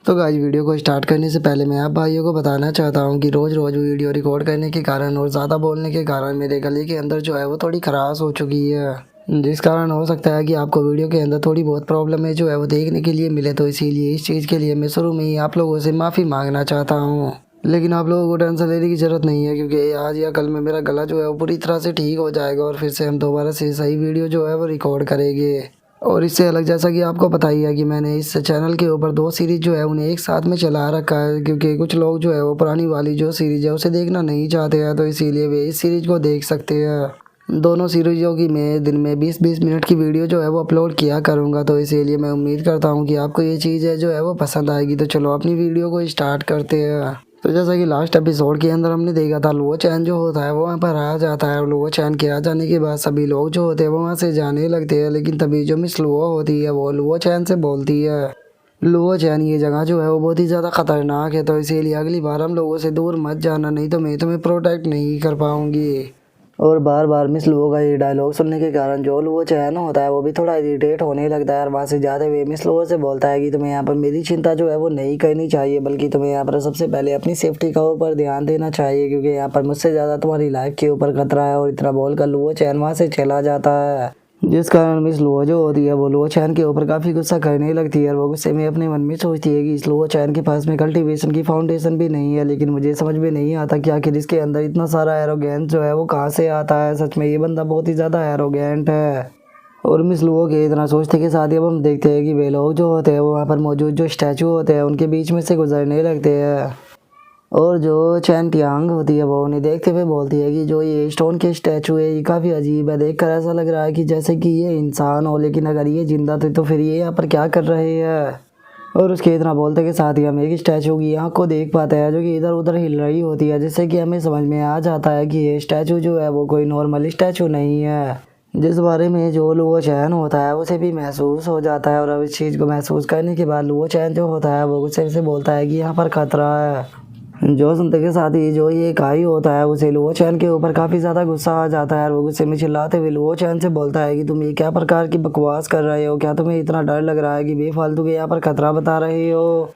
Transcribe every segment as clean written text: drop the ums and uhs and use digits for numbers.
तो guys video को start करने से पहले मैं आप भाइयों को बताना चाहता हूँ कि रोज़ रोज़ वीडियो रिकॉर्ड करने के कारण और ज़्यादा बोलने के कारण मेरे गले के अंदर जो है वो थोड़ी खराश हो चुकी है, जिस कारण हो सकता है कि आपको वीडियो के अंदर थोड़ी बहुत प्रॉब्लम है जो है वो देखने के लिए मिले। तो इसीलिए इस चीज़ के लिए मैं शुरू में ही आप लोगों से माफ़ी मांगना चाहता हूँ, लेकिन आप लोगों को टेंशन लेने की ज़रूरत नहीं है क्योंकि आज या कल में मेरा गला जो है वो पूरी तरह से ठीक हो जाएगा और फिर से हम दोबारा से सही वीडियो जो है वो रिकॉर्ड करेंगे। और इससे अलग जैसा कि आपको पता ही है कि मैंने इस चैनल के ऊपर 2 सीरीज जो है उन्हें एक साथ में चला रखा है, क्योंकि कुछ लोग जो है वो पुरानी वाली जो सीरीज है उसे देखना नहीं चाहते हैं, तो इसीलिए वे इस सीरीज को देख सकते हैं। दोनों सीरीजों की मैं दिन में 20-20 मिनट की वीडियो जो है वो अपलोड किया करूँगा, तो इसीलिए मैं उम्मीद करता हूँ कि आपको ये चीज़ है जो है वो पसंद आएगी। तो चलो अपनी वीडियो को स्टार्ट करते हैं। तो जैसा कि लास्ट एपिसोड के अंदर हमने देखा था, लुओ चैन जो होता है वो वहाँ पर आ जाता है और लुओ चैन के आ जाने के बाद सभी लोग जो होते हैं वो वहाँ से जाने लगते हैं, लेकिन तभी जो मिस लुओ होती है वो लुओ चैन से बोलती है, लुओ चैन ये जगह जो है वो बहुत ही ज़्यादा खतरनाक है, तो इसीलिए अगली बार हम लोगों से दूर मत जाना, नहीं तो मैं तुम्हें प्रोटेक्ट नहीं कर पाऊंगी। और बार बार मिस लुओ का ये डायलॉग सुनने के कारण जो लुओ चैन होता है वो भी थोड़ा इरिटेट होने लगता है और वहाँ से जाते हुए मिस लुओ से बोलता है कि तुम्हें यहाँ पर मेरी चिंता जो है वो नहीं करनी चाहिए, बल्कि तुम्हें यहाँ पर सबसे पहले अपनी सेफ्टी का ऊपर ध्यान देना चाहिए, क्योंकि यहाँ पर मुझसे ज़्यादा तुम्हारी लाइफ के ऊपर खतरा है। और इतना बोलकर लुओ चैन वहाँ से चला जाता है, जिस कारण मिस लुओ जो होती है वो लुओ चैन के ऊपर काफ़ी गुस्सा करने लगती है और वो गुस्से में अपने मन में सोचती है कि इस लुओ चैन के पास में कल्टीवेशन की फाउंडेशन भी नहीं है, लेकिन मुझे समझ में नहीं आता कि आखिर इसके अंदर इतना सारा एरोगेंस जो है वो कहाँ से आता है। सच में ये बंदा बहुत ही ज़्यादा एरोगेंट है। और मिस लुओ के इतना सोचते के साथ ही अब हम देखते हैं कि वे लोग जो होते हैं वो वहाँ पर मौजूद जो स्टैचू होते हैं उनके बीच में से गुजरने लगते हैं, और जो चैन टियांग होती है वो उन्हें देखते हुए बोलती है कि जो ये स्टोन के स्टैचू है ये काफ़ी अजीब है, देखकर ऐसा लग रहा है कि जैसे कि ये इंसान हो, लेकिन अगर ये जिंदा थे तो फिर ये यहाँ पर क्या कर रहे हैं। और उसके इतना बोलते के साथ ही हम एक स्टैचू की आँख को देख पाते हैं जो कि इधर उधर हिल रही होती है, जिससे कि हमें समझ में आ जाता है कि ये स्टैचू जो है वो कोई नॉर्मल स्टैचू नहीं है, जिस बारे में जो लुओ चैन होता है उसे भी महसूस हो जाता है। और अब इस चीज़ को महसूस करने के बाद लुओ चैन जो होता है वो गुस्से से बोलता है कि यहाँ पर खतरा है। जो सुनते के साथ ही जो ये काई होता है उसे लुओ चैन के ऊपर काफ़ी ज़्यादा गुस्सा आ जाता है और वो गुस्से में चिल्लाते हुए लुओ चैन से बोलता है कि तुम ये क्या प्रकार की बकवास कर रहे हो, क्या तुम्हें इतना डर लग रहा है कि बेफालतू के यहाँ पर खतरा बता रहे हो।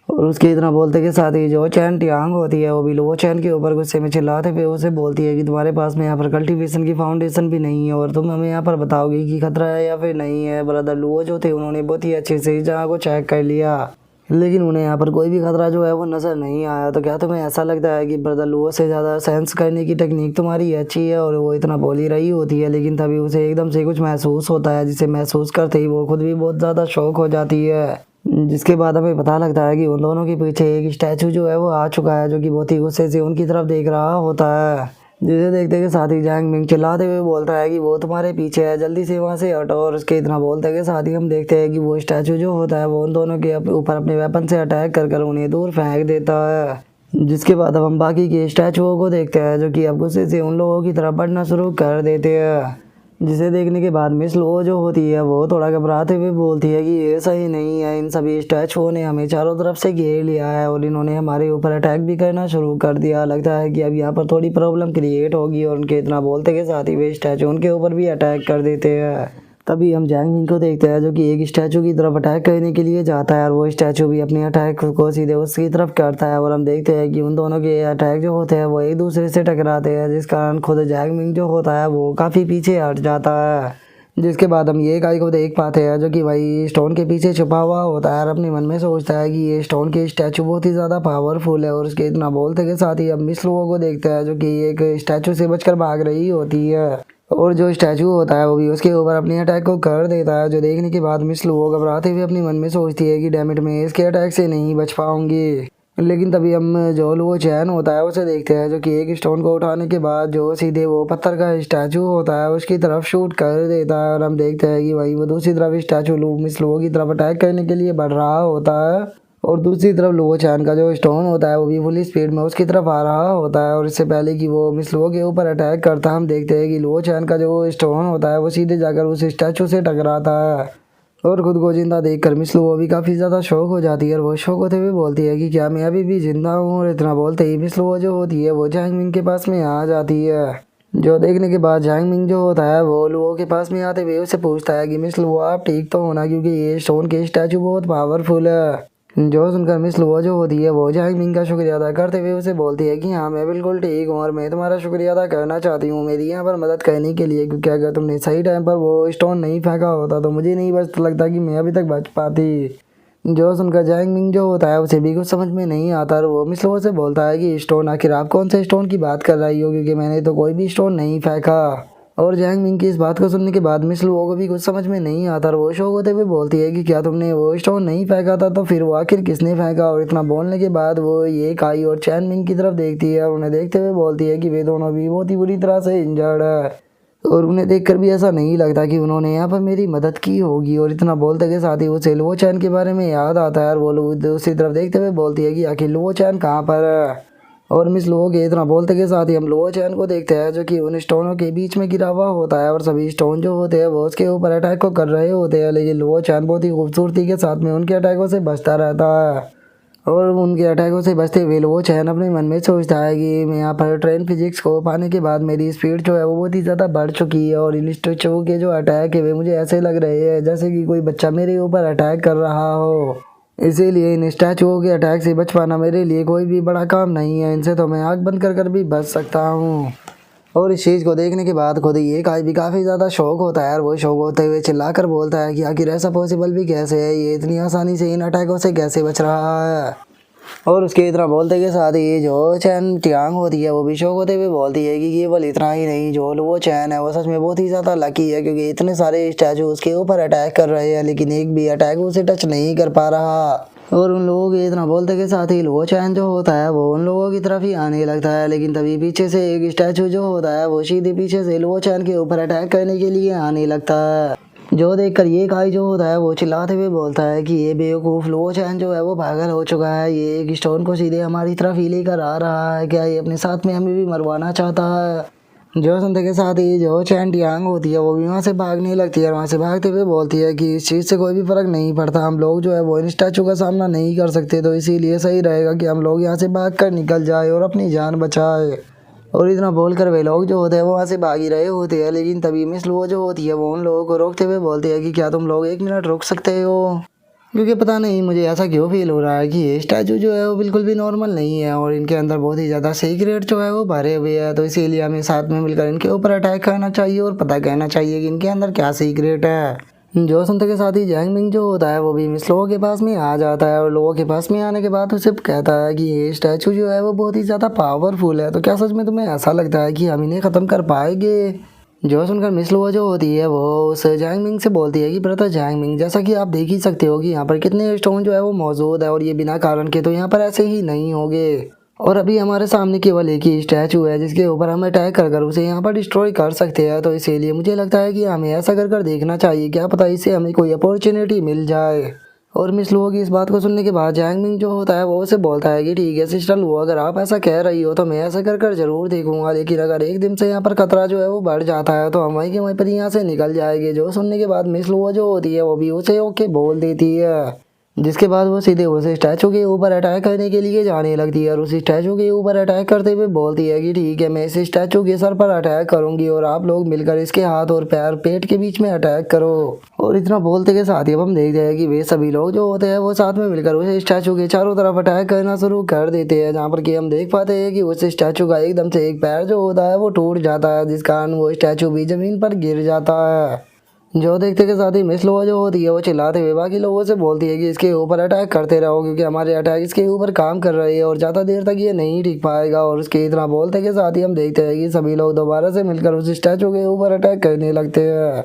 और उसके इतना बोलते के साथ ही जो चैन टियांग होती है वो भी लुओ चैन के ऊपर गुस्से में चिल्लाते हुए उसे बोलती है कि तुम्हारे पास में यहाँ पर कल्टीवेशन की फाउंडेशन भी नहीं है और तुम हमें यहाँ पर बताओगे कि खतरा है या फिर नहीं है। ब्रदर लुओ जो थे उन्होंने बहुत ही अच्छे से इस जगह को चेक कर लिया, लेकिन उन्हें यहाँ पर कोई भी खतरा जो है वो नज़र नहीं आया। तो क्या तुम्हें ऐसा लगता है कि ब्रदर लुओ से ज़्यादा सेंस करने की टेक्निक तुम्हारी अच्छी है। और वो इतना बोल ही रही होती है, लेकिन तभी उसे एकदम से कुछ महसूस होता है, जिसे महसूस करते ही वो खुद भी बहुत ज़्यादा शौक हो जाती है। जिसके बाद हमें पता लगता है कि उन दोनों के पीछे एक स्टैचू जो है वो आ चुका है, जो कि बहुत ही गुस्से से उनकी तरफ देख रहा होता है, जिसे देखते के साथ ही जैंग मिंग चिल्लाते हुए बोलता है कि वो तुम्हारे पीछे है, जल्दी से वहाँ से हटो। और उसके इतना बोलते के साथ ही हम देखते हैं कि वो स्टैचू जो होता है वो उन दोनों के ऊपर अपने वेपन से अटैक कर कर उन्हें दूर फेंक देता है। जिसके बाद अब हम बाकी के स्टैचुओं को देखते हैं जो कि अब गुस्से से उन लोगों की तरफ बढ़ना शुरू कर देते हैं, जिसे देखने के बाद मिस लुओ जो होती है वो थोड़ा घबराते हुए बोलती है कि ये सही नहीं है, इन सभी स्टैचुओं ने हमें चारों तरफ से घेर लिया है और इन्होंने हमारे ऊपर अटैक भी करना शुरू कर दिया। लगता है कि अब यहाँ पर थोड़ी प्रॉब्लम क्रिएट होगी। और उनके इतना बोलते के साथ ही वे स्टैचू उनके ऊपर भी अटैक कर देते हैं। तभी हम जैंग मिंग को देखते हैं जो कि एक स्टैचू की तरफ अटैक करने के लिए जाता है और वो स्टैचू भी अपने अटैक को सीधे उसकी तरफ करता है। और हम देखते हैं कि उन दोनों के अटैक जो होते हैं वो एक दूसरे से टकराते हैं, जिस कारण खुद जैंग मिंग जो होता है वो काफ़ी पीछे हट जाता है। जिसके बाद हम ये गाय को देख पाते हैं जो कि भाई स्टोन के पीछे छुपा हुआ होता है और अपने मन में सोचता है कि ये स्टोन के स्टैचू बहुत ही ज़्यादा पावरफुल है। और उसके इतना बोलते के साथ ही हम मिस लुओ को देखते हैं जो कि एक स्टैचू से बचकर भाग रही होती है, और जो स्टैचू होता है वो भी उसके ऊपर अपने अटैक को कर देता है, जो देखने के बाद मिस लुओ घबराते हुए अपने मन में सोचती है कि डैमिट मैं इसके अटैक से नहीं बच पाऊंगी। लेकिन तभी हम जो लुओ चैन होता है उसे देखते हैं जो कि एक स्टोन को उठाने के बाद जो सीधे वो पत्थर का स्टैचू होता है उसकी तरफ शूट कर देता है। और हम देखते हैं कि वही वो दूसरी तरफ स्टैचू मिस लुओ की तरफ अटैक करने के लिए बढ़ रहा होता है, और दूसरी तरफ लुओ चैन का जो स्टोन होता है वो भी फुल स्पीड में उसकी तरफ आ रहा होता है। और इससे पहले कि वो मिस लुओ के ऊपर अटैक करता हम देखते हैं कि लुओ चैन का जो स्टोन होता है वो सीधे जाकर उस स्टैचू से टकराता है, और खुद को जिंदा देखकर मिस लुओ भी काफ़ी ज़्यादा शौक हो जाती है और वो शौक होते हुए बोलती है कि क्या मैं अभी भी जिंदा हूँ। और इतना बोलते ही मिस लुओ जो होती है वो जैंग मिंग के पास में आ जाती है, जो देखने के बाद जैंग मिंग जो होता है वो लुओ के पास में आते हुए उससे पूछता है कि मिस लुओ आप ठीक तो हो ना, क्योंकि ये स्टोन के स्टैचू बहुत पावरफुल है। जो सुनकर मिस लुओ जो होती है वो जैंग मिंग का शुक्रिया अदा करते हुए उसे बोलती है कि हाँ मैं बिल्कुल ठीक हूँ और मैं तुम्हारा शुक्रिया अदा करना चाहती हूँ मेरी यहाँ पर मदद करने के लिए, क्योंकि अगर तुमने सही टाइम पर वो स्टोन नहीं फेंका होता तो मुझे नहीं बच लगता कि मैं अभी तक बच पाती। जो सुनकर जैंग मिंग जो होता है उसे भी कुछ समझ में नहीं आता और वो मिस लुओ से बोलता है कि स्टोन, आखिर आप कौन से स्टोन की बात कर रही हो, क्योंकि मैंने तो कोई भी स्टोन नहीं फेंका। और जैंग मिंग की इस बात को सुनने के बाद मिस लुओ को भी कुछ समझ में नहीं आता और वो शौक होते हुए बोलती है कि क्या तुमने वो स्टोन नहीं फेंका था तो फिर वो आखिर किसने फेंका। और इतना बोलने के बाद वो ये काई और चैन मिंग की तरफ देखती है और उन्हें देखते हुए बोलती है कि वे दोनों भी बहुत ही बुरी तरह से इंजर्ड है और उन्हें देखकर भी ऐसा नहीं लगता कि उन्होंने यहाँ पर मेरी मदद की होगी। और इतना बोलते के साथ ही उसे लुओ चैन के बारे में याद आता है और वो दूसरी तरफ देखते हुए बोलती है कि आखिर लुओ चैन कहाँ पर है। और मिस लुओ के इतना बोलते के साथ ही हम लुओ चैन को देखते हैं जो कि उन स्टोनों के बीच में गिरा हुआ होता है और सभी स्टोन जो होते हैं वो उसके ऊपर अटैक को कर रहे होते हैं, लेकिन लुओ चैन बहुत ही खूबसूरती के साथ में उनके अटैकों से बचता रहता है। और उनके अटैकों से बचते हुए लुओ चैन अपने मन में सोचता है कि मैं यहाँ पर ट्रेन फिजिक्स को पाने के बाद मेरी स्पीड जो है वो बहुत ही ज़्यादा बढ़ चुकी है और इन स्टैचू के जो अटैक है वे मुझे ऐसे लग रहे हैं जैसे कि कोई बच्चा मेरे ऊपर अटैक कर रहा हो। इसीलिए इन स्टैचुओं के अटैक से बच पाना मेरे लिए कोई भी बड़ा काम नहीं है, इनसे तो मैं आँख बंद कर भी बच सकता हूँ। और इस चीज़ को देखने के बाद खुद ही एक आज भी काफ़ी ज़्यादा शौक होता है और वो शौक होते हुए चिल्लाकर बोलता है कि आखिर ऐसा पॉसिबल भी कैसे है, ये इतनी आसानी से इन अटैकों से कैसे बच रहा है। और उसके इतना बोलते के साथ ही जो चैन टियांग होती है वो भी शौक होते हुए बोलती है कि केवल इतना ही नहीं, जो वो चैन है वो सच में बहुत ही ज़्यादा लकी है क्योंकि इतने सारे स्टैचू उसके ऊपर अटैक कर रहे हैं लेकिन एक भी अटैक उसे टच नहीं कर पा रहा। और उन लोगों के इतना बोलते के साथ ही लुओ चैन जो होता है वो उन लोगों की तरफ ही आने लगता है, लेकिन तभी पीछे से एक स्टैचू जो होता है वो सीधे पीछे से लुओ चैन के ऊपर अटैक करने के लिए आने लगता है। जो देखकर ये काई जो होता है वो चिल्लाते हुए बोलता है कि ये बेवकूफ़ लुओ चैन जो है वो पागल हो चुका है, ये एक स्टोन को सीधे हमारी तरफ ही लेकर आ रहा है, क्या ये अपने साथ में हमें भी मरवाना चाहता है। जो सुनते के साथ ही जो चैन टियांग होती है वो भी वहाँ से भागने लगती है और वहाँ से भागते हुए बोलती है कि इस चीज़ से कोई भी फ़र्क नहीं पड़ता, हम लोग जो है वो इन स्टैचू का सामना नहीं कर सकते तो इसीलिए सही रहेगा कि हम लोग यहाँ से भाग कर निकल जाए और अपनी जान बचाए। और इतना बोलकर वे लोग जो होते हैं वो वहाँ से भाग ही रहे होते हैं, लेकिन तभी मिस लुओ जो होती है वो उन लोगों को रोकते हुए बोलती है कि क्या तुम लोग 1 मिनट रुक सकते हो, क्योंकि पता नहीं मुझे ऐसा क्यों फील हो रहा है कि ये स्टैचू जो है वो बिल्कुल भी नॉर्मल नहीं है और इनके अंदर बहुत ही ज़्यादा सीक्रेट जो है वो भरे हुए हैं, तो इसीलिए हमें साथ में मिलकर इनके ऊपर अटैक करना चाहिए और पता करना चाहिए कि इनके अंदर क्या सीक्रेट है। जो सुनते के साथ ही जैंग मिंग जो होता है वो भी मिस लोगों के पास में आ जाता है और लोगों के पास में आने के बाद उसे कहता है कि ये स्टैचू जो है वो बहुत ही ज़्यादा पावरफुल है, तो क्या सच में तुम्हें ऐसा लगता है कि हम इन्हें ख़त्म कर पाएंगे। जो सुनकर मिस लुओ जो होती है वो उस जैंग मिंग से बोलती है कि ब्रदर जैंग मिंग, जैसा कि आप देख ही सकते हो कि यहाँ पर कितने स्टोन जो है वो मौजूद है और ये बिना कारण के तो यहाँ पर ऐसे ही नहीं होंगे। और अभी हमारे सामने केवल एक ही स्टैचू है जिसके ऊपर हम अटैक कर उसे यहाँ पर डिस्ट्रॉय कर सकते हैं, तो इसीलिए मुझे लगता है कि हमें ऐसा कर देखना चाहिए, क्या पता इससे हमें कोई अपॉर्चुनिटी मिल जाए। और मिस लुओ की इस बात को सुनने के बाद जैंग मिंग जो होता है वो उसे बोलता है कि ठीक है सिस्टर लुओ, अगर आप ऐसा कह रही हो तो मैं ऐसा कर जरूर देखूंगा, लेकिन अगर एक दिन से यहाँ पर खतरा जो है वो बढ़ जाता है तो हम वहीं के वहीं पर यहाँ से निकल जाएंगे। जो सुनने के बाद मिस लुओ जो होती है वो भी उसे ओके बोल देती है, जिसके बाद वो सीधे उस स्टैचू के ऊपर अटैक करने के लिए जाने लगती है और उस स्टैचू के ऊपर अटैक करते हुए बोलती है कि ठीक है मैं इस स्टैचू के सर पर अटैक करूंगी और आप लोग मिलकर इसके हाथ और पैर पेट के बीच में अटैक करो। और इतना बोलते के साथ ही अब हम देखते हैं कि वे सभी लोग जो होते हैं वो साथ में मिलकर उस स्टैचू के चारों तरफ अटैक करना शुरू कर देते हैं, जहाँ पर कि हम देख पाते हैं कि उस स्टैचू का एकदम से एक पैर जो होता है वो टूट जाता है, जिस कारण वो स्टैचू भी जमीन पर गिर जाता है। जो देखते के साथ ही मिस लोआ जो होती है वो चिल्लाते हुए बाकी लोगों से बोलती है कि इसके ऊपर अटैक करते रहो क्योंकि हमारे अटैक इसके ऊपर काम कर रही है और ज़्यादा देर तक ये नहीं टिक पाएगा। और उसके इतना बोलते के साथ ही हम देखते हैं कि सभी लोग दोबारा से मिलकर उस स्टैचू के ऊपर अटैक करने लगते हैं।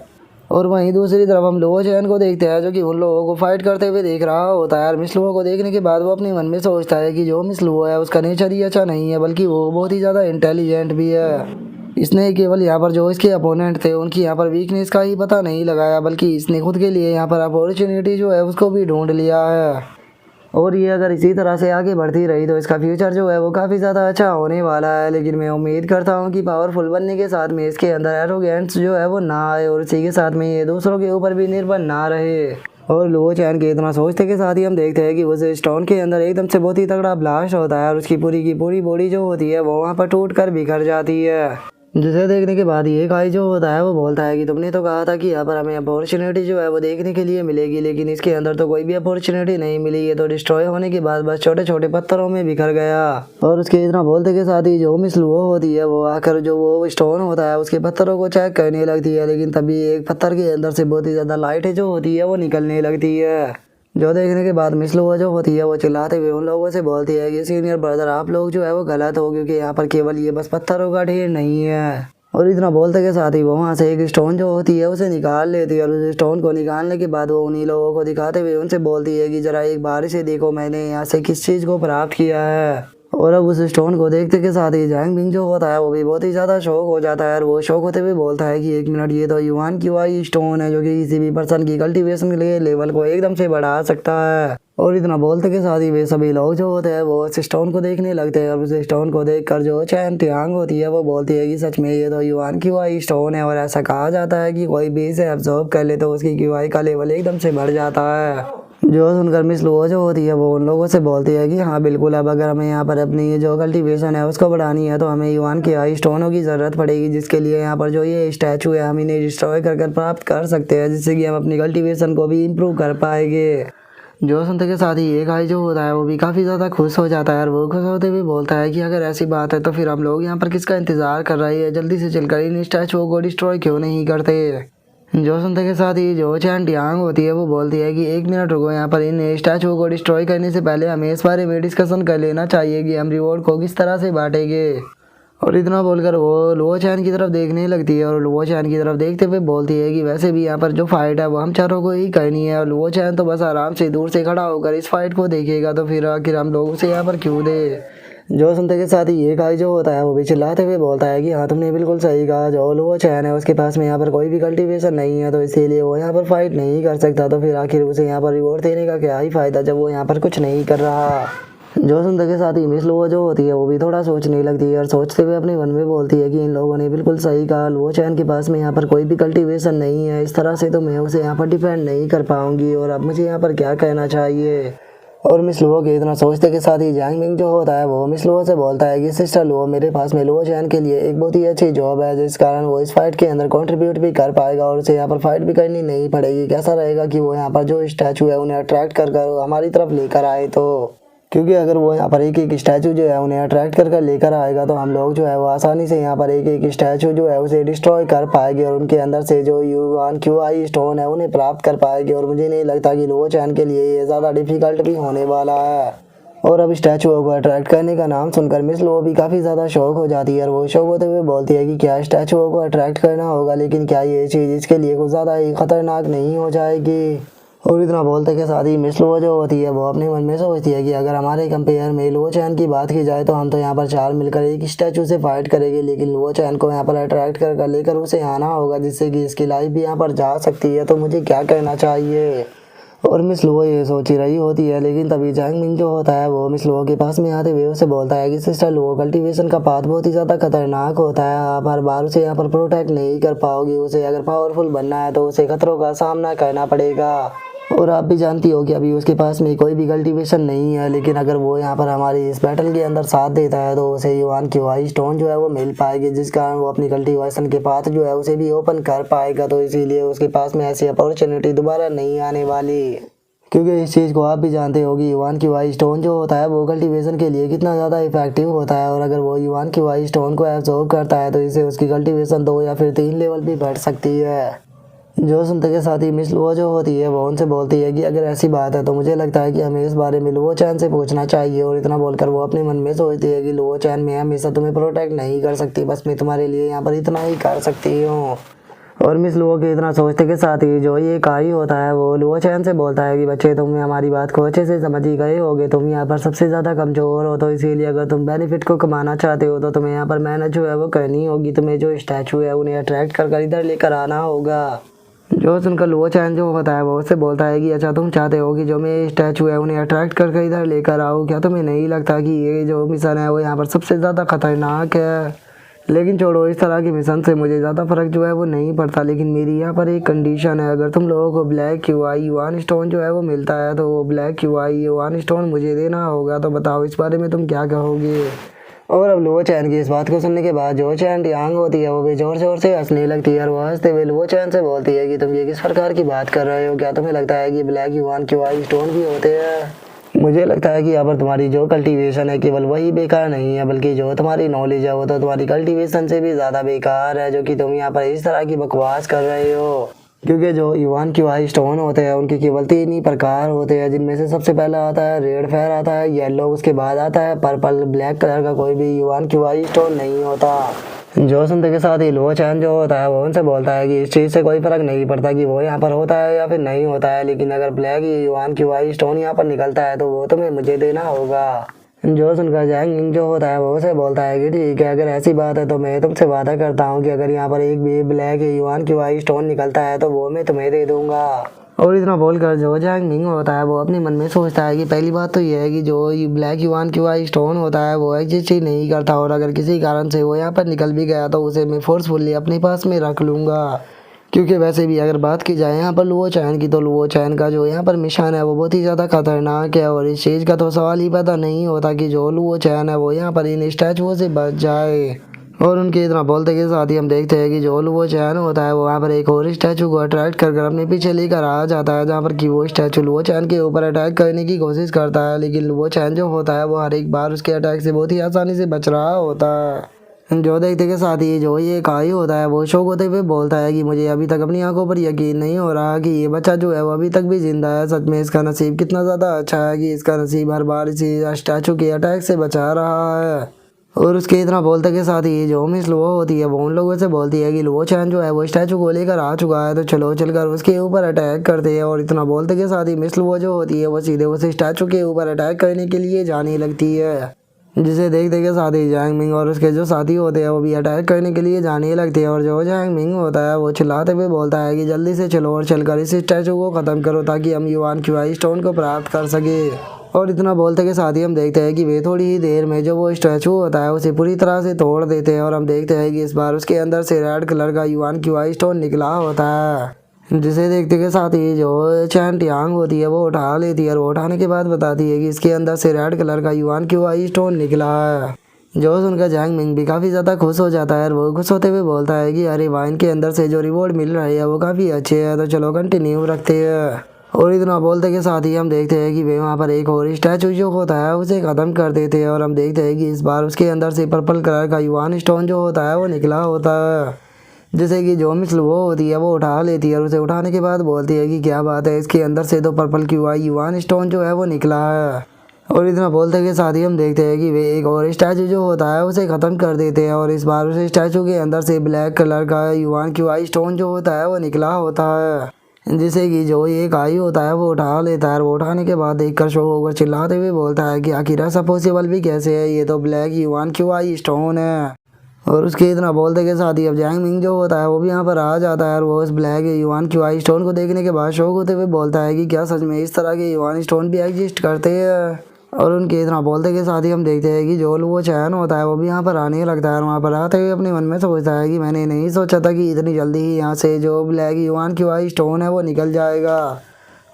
और वहीं दूसरी तरफ हम लुओ चैन को देखते हैं जो कि उन लोगों को फाइट करते हुए देख रहा होता है। और मिस लुओ को देखने के बाद वो अपने मन में सोचता है कि जो मिस लुओ है उसका नेचर ही अच्छा नहीं है बल्कि वो बहुत ही ज़्यादा इंटेलिजेंट भी है। इसने केवल यहाँ पर जो इसके अपोनेंट थे उनकी यहाँ पर वीकनेस का ही पता नहीं लगाया बल्कि इसने खुद के लिए यहाँ पर अपॉर्चुनिटी जो है उसको भी ढूंढ लिया है। और ये अगर इसी तरह से आगे बढ़ती रही तो इसका फ्यूचर जो है वो काफ़ी ज़्यादा अच्छा होने वाला है, लेकिन मैं उम्मीद करता हूँ कि पावरफुल बनने के साथ में इसके अंदर एरोगेंस जो है वो ना आए और इसी के साथ में ये दूसरों के ऊपर भी निर्भर ना रहे। और लुओ चैन के इतना सोचते के साथ ही हम देखते हैं कि उस स्टोन के अंदर एकदम से बहुत ही तगड़ा ब्लास्ट होता है और उसकी पूरी की पूरी बॉडी जो होती है वो वहाँ पर टूट कर बिखर जाती है। जिसे देखने के बाद ये काई जो होता है वो बोलता है कि तुमने तो कहा था कि यहाँ पर हमें अपॉर्चुनिटी जो है वो देखने के लिए मिलेगी, लेकिन इसके अंदर तो कोई भी अपॉर्चुनिटी नहीं मिली। ये तो डिस्ट्रॉय होने के बाद बस छोटे छोटे पत्थरों में बिखर गया। और उसके इतना बोलते के साथ ही जो मिस लुओ होती है वो आकर जो वो स्टोन होता है उसके पत्थरों को चेक करने लगती है, लेकिन तभी एक पत्थर के अंदर से बहुत ही ज्यादा लाइट जो होती है वो निकलने लगती है। जो देखने के बाद मिस लुओ जो होती है वो चिल्लाते हुए उन लोगों से बोलती है कि सीनियर ब्रदर आप लोग जो है वो गलत हो, क्योंकि यहाँ पर केवल ये बस पत्थरों का ढेर नहीं है। और इतना बोलते के साथ ही वो वहाँ से एक स्टोन जो होती है उसे निकाल लेती है, और उस स्टोन को निकालने के बाद वो उन्हीं लोगों को दिखाते हुए उनसे बोलती है कि जरा एक बार से देखो मैंने यहाँ से किस चीज़ को प्राप्त किया है। और अब उस स्टोन को देखते के साथ ही जैंग बिंग जो होता है वो भी बहुत ही ज़्यादा शौक हो जाता है, और वो शौक होते हुए बोलता है कि एक मिनट, ये तो युआन क्यूआई स्टोन है जो कि किसी भी पर्सन की कल्टीवेशन के लिए लेवल को एकदम से बढ़ा सकता है। और इतना बोलते के साथ ही वे सभी लोग जो होते हैं वो उस स्टोन को देखने लगते हैं, और उस स्टोन को देखकर जो चैन तियांग होती है वो बोलती है कि सच में ये तो युआन क्यूआई स्टोन है, और ऐसा कहा जाता है कि कोई भी इसे एब्जॉर्ब कर ले तो उसकी क्यूआई का लेवल एकदम से बढ़ जाता है। जो सुनकर मिस लुओ जो होती है वो उन लोगों से बोलती है कि हाँ बिल्कुल, अब अगर हमें यहाँ पर अपनी ये जो कल्टीवेशन है उसको बढ़ानी है तो हमें युआन के आई स्टोनों की ज़रूरत पड़ेगी, जिसके लिए यहाँ पर जो ये स्टैचू है हम इन्हें डिस्ट्रॉय कर प्राप्त कर सकते हैं, जिससे कि हम अपनी कल्टीवेशन को भी इम्प्रूव कर पाएंगे। जो सुनते के साथ ही एक आई जो होता है वो भी काफ़ी ज़्यादा खुश हो जाता है, और वो खुश होते हुए बोलता है कि अगर ऐसी बात है तो फिर हम लोग यहाँ पर किसका इंतज़ार कर रहे हैं, जल्दी से चलकर इन स्टैचुओं को डिस्ट्रॉय क्यों नहीं करते। जो सुनते के साथ ही जो चैन टियांग होती है वो बोलती है कि एक मिनट रुको, यहाँ पर इन स्टैचुओं को डिस्ट्रॉय करने से पहले हमें इस बारे में डिस्कशन कर लेना चाहिए कि हम रिवॉर्ड को किस तरह से बांटेंगे। और इतना बोलकर वो लुओ चैन की तरफ देखने लगती है, और लुओ चैन की तरफ देखते हुए बोलती है कि वैसे भी यहाँ पर जो फाइट है वो हम चारों को ही करनी है, और लुओ चैन तो बस आराम से दूर से खड़ा होकर इस फाइट को देखेगा, तो फिर आखिर हम लोग उसे यहाँ पर क्यों दे। जो सुनते के साथ ही ये गाय जो होता है वो भी चिल्लाते हुए बोलता है कि हाँ तुमने बिल्कुल सही कहा, जो लुओ चैन है उसके पास में यहाँ पर कोई भी कल्टीवेशन नहीं है, तो इसीलिए वो यहाँ पर फाइट नहीं कर सकता, तो फिर आखिर उसे यहाँ पर रिवॉर्ड देने का क्या ही फायदा जब वो यहाँ पर कुछ नहीं कर रहा। जो सुनते के साथ ही मिस लुओ जो होती है वो भी थोड़ा सोचने लगती है, और सोचते हुए अपने मन में बोलती है कि इन लोगों ने बिल्कुल सही कहा, लुओ चैन के पास में यहाँ पर कोई भी कल्टीवेशन नहीं है, इस तरह से तो मैं उसे यहाँ पर डिपेंड नहीं कर पाऊंगी, और अब मुझे यहाँ पर क्या कहना चाहिए। और मिस लुओ के इतना सोचते के साथ ही जैंग मिंग जो होता है वो मिस लुओ से बोलता है कि सिस्टर लुओ, मेरे पास में लुओ चैन के लिए एक बहुत ही अच्छी जॉब है, जिस कारण वो इस फाइट के अंदर कंट्रीब्यूट भी कर पाएगा, और उसे यहाँ पर फाइट भी करनी नहीं पड़ेगी। कैसा रहेगा कि वो यहाँ पर जो स्टैचू है उन्हें अट्रैक्ट कर हमारी तरफ लेकर आए, तो क्योंकि अगर वो यहाँ पर एक एक स्टैचू जो है उन्हें अट्रैक्ट कर लेकर आएगा तो हम लोग जो है वो आसानी से यहाँ पर एक एक स्टैचू जो है उसे डिस्ट्रॉय कर पाएंगे, और उनके अंदर से जो युआन क्यूआई स्टोन है उन्हें प्राप्त कर पाएंगे। और मुझे नहीं लगता कि लुओ चैन के लिए ये ज़्यादा डिफिकल्ट भी होने वाला है। और अब स्टैचुओं को अट्रैक्ट करने का नाम सुनकर मिस लुओ भी काफ़ी ज़्यादा शौक हो जाती है, और वो शौक होते हुए बोलती है कि क्या स्टैचुओं को अट्रैक्ट करना होगा, लेकिन क्या ये चीज़ इसके लिए कुछ ज़्यादा ही खतरनाक नहीं हो जाएगी। और इतना बोलते के साथ ही मिस लुओ जो होती है वो अपने मन में सोचती है कि अगर हमारे कंपेयर में लुओ चैन की बात की जाए तो हम तो यहाँ पर चार मिलकर एक स्टैचू से फाइट करेंगे, लेकिन लुओ चैन को यहाँ पर अट्रैक्ट कर लेकर उसे आना होगा, जिससे कि इसकी लाइफ भी यहाँ पर जा सकती है, तो मुझे क्या करना चाहिए। और मिस लुओ ये सोच ही रही होती है, लेकिन तभी जैंग मिंग जो होता है वो मिस लुओ के पास में आते हुए उसे बोलता है कि सिस्टर लुओ, कल्टीवेशन का पाथ बहुत ही ज़्यादा खतरनाक होता है, आप हर बार उसे यहाँ पर प्रोटेक्ट नहीं कर पाओगी, उसे अगर पावरफुल बनना है तो उसे खतरों का सामना करना पड़ेगा। और आप भी जानती हो कि अभी उसके पास में कोई भी कल्टीवेशन नहीं है, लेकिन अगर वो यहाँ पर हमारी इस बैटल के अंदर साथ देता है तो उसे युआन क्यूआई स्टोन जो है वो मिल पाएगी, जिस कारण वो अपनी कल्टीवेशन के पाथ जो है उसे भी ओपन कर पाएगा, तो इसीलिए उसके पास में ऐसी अपॉर्चुनिटी दोबारा नहीं आने वाली। क्योंकि इस चीज़ को आप भी जानते हो कि युआन क्यूआई स्टोन जो होता है वो कल्टीवेशन के लिए कितना ज़्यादा इफेक्टिव होता है, और अगर वो युआन क्यूआई स्टोन को एब्जॉर्ब करता है तो इससे उसकी कल्टीवेशन 2 या फिर 3 लेवल भी बढ़ सकती है। जो सुनते के साथ ही मिस लुओ जो होती है वो उनसे बोलती है कि अगर ऐसी बात है तो मुझे लगता है कि हमें इस बारे में लुओ चैन से पूछना चाहिए। और इतना बोलकर वो अपने मन में सोचती है कि लुओ चैन मैं हमेशा तुम्हें प्रोटेक्ट नहीं कर सकती, बस मैं तुम्हारे लिए यहाँ पर इतना ही कर सकती हूँ। और मिस लुओ के इतना सोचते के साथ ही जो ये काई होता है वो लुओ चैन से बोलता है कि बच्चे तुम हमारी बात को अच्छे से समझ ही गए होगे, तुम यहाँ पर सबसे ज़्यादा कमज़ोर हो, तो इसीलिए अगर तुम बेनिफिट को कमाना चाहते हो तो तुम्हें यहाँ पर मेहनत जो है वो करनी होगी, तुम्हें जो स्टैचू है उन्हें अट्रैक्ट कर इधर लेकर आना होगा। जो सुनकर लुओ चैन जो होता है वो उससे बोलता है कि अच्छा तुम चाहते हो कि जो मैं स्टैचू है उन्हें अट्रैक्ट करके इधर लेकर आओ, क्या तुम्हें नहीं लगता कि ये जो मिशन है वो यहाँ पर सबसे ज़्यादा खतरनाक है। लेकिन छोड़ो, इस तरह के मिशन से मुझे ज़्यादा फर्क जो है वो नहीं पड़ता, लेकिन मेरी यहाँ पर एक कंडीशन है, अगर तुम लोगों को ब्लैक क्यूआई युआन स्टोन जो है वो मिलता है तो वो ब्लैक क्यूआई युआन स्टोन मुझे देना होगा, तो बताओ इस बारे में तुम क्या कहोगे। और अब लुओ चैन की इस बात को सुनने के बाद जो चैन टियांग होती है वो भी जोर जोर से हंसने लगती है और वो हंसते हुए लुओ चैन से बोलती है कि तुम ये किस प्रकार की बात कर रहे हो, क्या तुम्हें लगता है कि ब्लैक युआन क्यूआई स्टोन भी होते हैं। मुझे लगता है कि यहाँ पर तुम्हारी जो कल्टीवेशन है केवल वही बेकार नहीं है, बल्कि जो तुम्हारी नॉलेज है वो तो तुम्हारी कल्टीवेशन से भी ज़्यादा बेकार है, जो कि तुम यहाँ पर इस तरह की बकवास कर रहे हो। क्योंकि जो युआन क्यूआई स्टोन होते हैं उनके केवल 3 ही प्रकार होते हैं, जिनमें से सबसे पहला आता है रेड फेयर, आता है येलो, उसके बाद आता है पर्पल। ब्लैक कलर का कोई भी युआन क्यूआई स्टोन नहीं होता। जो सुनते के साथ ही लुओ चैन जो होता है वो उनसे बोलता है कि इस चीज़ से कोई फर्क नहीं पड़ता कि वो यहाँ पर होता है या फिर नहीं होता है, लेकिन अगर ब्लैक युआन क्यूआई स्टोन यहाँ पर निकलता है तो वो तुम्हें मुझे देना होगा। जो सुनकर जैंग मिंग जो होता है वो उसे बोलता है कि ठीक है, अगर ऐसी बात है तो मैं तुमसे वादा करता हूँ कि अगर यहाँ पर एक भी ब्लैक युआन क्यूआई स्टोन निकलता है तो वो मैं तुम्हें दे दूंगा। और इतना बोलकर जो जैंग मिंग होता है वो अपने मन में सोचता है कि पहली बात तो ये है कि जो ब्लैक युआन क्यूआई स्टोन होता है वो एग्जिस्ट ही नहीं करता, और अगर किसी कारण से वो यहाँ पर निकल भी गया तो उसे मैं फोर्सफुली अपने पास में रख लूँगा। क्योंकि वैसे भी अगर बात की जाए यहाँ पर लुओ चैन की, तो लुओ चैन का जो यहाँ पर मिशन है वो बहुत ही ज़्यादा खतरनाक है, और इस चीज़ का तो सवाल ही पैदा नहीं होता कि जो लुओ चैन है वो यहाँ पर इन स्टैचुओं से बच जाए। और उनके इतना बोलते के साथ ही हम देखते हैं कि जो लुओ चैन होता है वो वहाँ पर एक और स्टैचू को अट्रैक्ट कर अपने पीछे लेकर आ जाता है, जहाँ पर कि वो स्टैचू लुओ चैन के ऊपर अटैक करने की कोशिश करता है, लेकिन लुओ चैन जो होता है वो हर एक बार उसके अटैक से बहुत ही आसानी से बच रहा होता है। जो देखते के साथ ही जो ये काई होता है वो शौक होते हुए बोलता है कि मुझे अभी तक अपनी आंखों पर यकीन नहीं हो रहा कि ये बच्चा जो है वो अभी तक भी जिंदा है। सच में इसका नसीब कितना ज़्यादा अच्छा है कि इसका नसीब हर बार इसी स्टैचू के अटैक से बचा रहा है। और उसके इतना बोलते के साथ ही जो मिस लुओ होती है वो उन लोगों से बोलती है कि लुओ चैन जो है वो स्टैचू को लेकर आ चुका है, तो चलो चलकर उसके ऊपर अटैक करते हैं। और इतना बोलते के साथ ही मिस लुओ जो होती है वो सीधे उस स्टैचू के ऊपर अटैक करने के लिए जाने लगती है, जिसे देखते के साथ ही जैंग मिंग और उसके जो साथी होते हैं वो भी अटैक करने के लिए जाने लगते हैं। और जो जैंग मिंग होता है वो चिल्लाते हुए बोलता है कि जल्दी से चलो और चलकर इस स्टैचू को ख़त्म करो ताकि हम युआन क्यूआई स्टोन को प्राप्त कर सके। और इतना बोलते के साथ ही हम देखते हैं कि वे थोड़ी ही देर में जो वो स्टैचू होता है उसे पूरी तरह से तोड़ देते हैं, और हम देखते हैं कि इस बार उसके अंदर से रेड कलर का युआन क्यूआई स्टोन निकला होता है, जिसे देखते के साथ ही जो चैन टियांग होती है वो उठा लेती है, और वो उठाने के बाद बताती है कि इसके अंदर से रेड कलर का युआन क्यूआई स्टोन निकला है। जो सुनकर जैंग मिंग भी काफ़ी ज़्यादा खुश हो जाता है, और वो खुश होते हुए बोलता है कि अरे वाइन के अंदर से जो रिवॉर्ड मिल रही है वो काफ़ी अच्छे है, तो चलो कंटिन्यू रखते हैं। और इतना बोलते के साथ ही हम देखते हैं कि वे वहाँ पर एक और स्टैचू जो होता है उसे ख़त्म कर देते हैं, और हम देखते हैं कि इस बार उसके अंदर से पर्पल कलर का युआन स्टोन जो होता है वो निकला होता है, जैसे कि जो मिस लुओ होती है वो उठा लेती है, और उसे उठाने के बाद बोलती है कि क्या बात है, इसके अंदर से तो पर्पल क्यूआई युआन स्टोन जो है वो निकला है। और इतना बोलते के साथ ही हम देखते हैं कि वे एक और स्टैचू जो होता है उसे ख़त्म कर देते हैं, और इस बार उस स्टैचू के अंदर से ब्लैक कलर का युआन क्यूआई स्टोन जो होता है वो निकला होता है, जिसे कि जो ये काई होता है वो उठा लेता है। और वो उठाने के बाद देखकर शो होकर चिल्लाते हुए बोलता है कि आखिर ऐसा पॉसिबल भी कैसे है, ये तो ब्लैक युआन क्यूआई स्टोन है। और उसके इतना बोलते के साथ ही अब जैंग मिंग जो होता है वो भी यहाँ पर आ जाता है, और वो उस ब्लैक युआन क्यूआई स्टोन को देखने के बाद शौक होते हुए बोलता है कि क्या सच में इस तरह के युआन स्टोन भी एग्जिस्ट करते हैं। और उनके इतना बोलते के साथ ही हम देखते हैं कि जो लुओ चैन होता है वो भी यहाँ पर आने लगता है, और वहाँ पर आते हुए अपने मन में सोचता है कि मैंने नहीं सोचा था कि इतनी जल्दी ही यहाँ से जो ब्लैक युआन क्यूआई स्टोन है वो निकल जाएगा।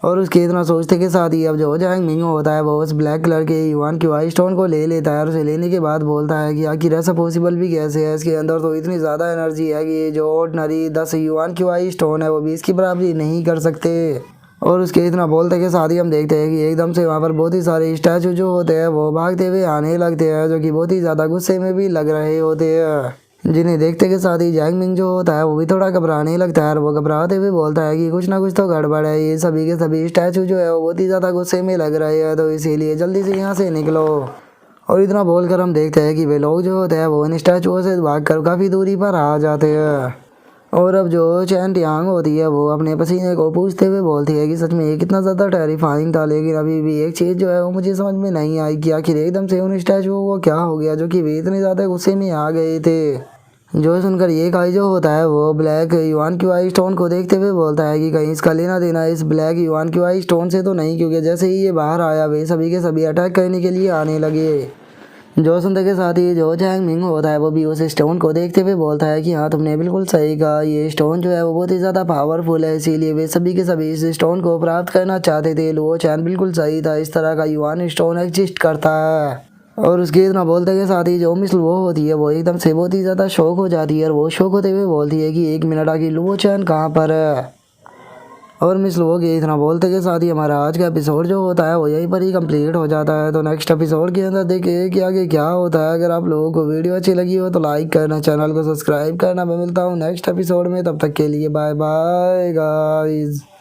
और उसके इतना सोचते के साथ ही अब जो जैंग मिंग होता है वो उस ब्लैक कलर के युआन क्यूआई स्टोन को ले लेता है, और उसे लेने के बाद बोलता है कि आखिर ऐसा पॉसिबल भी कैसे है, इसके अंदर तो इतनी ज़्यादा एनर्जी है कि जो ऑर्डिनरी 10 युआन क्यूआई स्टोन है वो भी इसकी बराबरी नहीं कर सकते। और उसके इतना बोलते के साथ ही हम देखते हैं कि एकदम से वहाँ पर बहुत ही सारे स्टैचू जो होते हैं वो भागते हुए आने लगते हैं, जो कि बहुत ही ज़्यादा गुस्से में भी लग रहे होते हैं, जिन्हें देखते के साथ ही जैंग मिंग जो होता है वो भी थोड़ा घबराने लगता है, और वो घबराते हुए बोलता है कि कुछ ना कुछ तो गड़बड़ है, ये सभी के सभी स्टैचू जो है वो बहुत ही ज़्यादा गुस्से में लग रहे हैं, तो इसीलिए जल्दी से यहाँ से निकलो। और इतना बोलकर हम देखते हैं कि वे लोग जो होते हैं वो इन स्टैचुओं से भागकर काफ़ी दूरी पर आ जाते हैं। और अब जो चैन टियांग होती है वो अपने पसीने को पूछते हुए बोलती है कि सच में ये कितना ज़्यादा टेरिफाइंग था, लेकिन अभी भी एक चीज़ जो है वो मुझे समझ में नहीं आई कि आखिर एकदम से उन स्टैचुओं को क्या हो गया जो कि वे इतने ज़्यादा गुस्से में आ गए थे। जो सुनकर ये काई जो होता है वो ब्लैक युआन क्यूआई स्टोन को देखते हुए बोलता है कि कहीं इसका लेना देना इस ब्लैक युआन क्यूआई स्टोन से तो नहीं, क्योंकि जैसे ही ये बाहर आया वे सभी के सभी अटैक करने के लिए आने लगे। जो सुनते के साथ ही जो जैंग मिंग होता है वो भी उस स्टोन को देखते हुए बोलता है कि हाँ तुमने बिल्कुल सही कहा, ये स्टोन जो है वो बहुत ही ज़्यादा पावरफुल है, इसीलिए वे सभी के सभी इस स्टोन को प्राप्त करना चाहते थे। लुओ चैन बिल्कुल सही था, इस तरह का युआन स्टोन एग्जिस्ट करता है। और उसके इतना बोलते के साथ ही जो मिस वो होती है वो एकदम से बहुत ही ज़्यादा शौक हो जाती है और वो शौक होते हुए बोलती है कि 1 मिनट आगे लुओ चैन कहाँ पर है। और मिस लोगों के इतना बोलते के साथ ही हमारा आज का एपिसोड जो होता है वो यहीं पर ही कंप्लीट हो जाता है। तो नेक्स्ट एपिसोड के अंदर देखिए कि आगे क्या होता है। अगर आप लोगों को वीडियो अच्छी लगी हो तो लाइक करना, चैनल को सब्सक्राइब करना। मैं मिलता हूँ नेक्स्ट एपिसोड में, तब तक के लिए बाय बाय गाइस।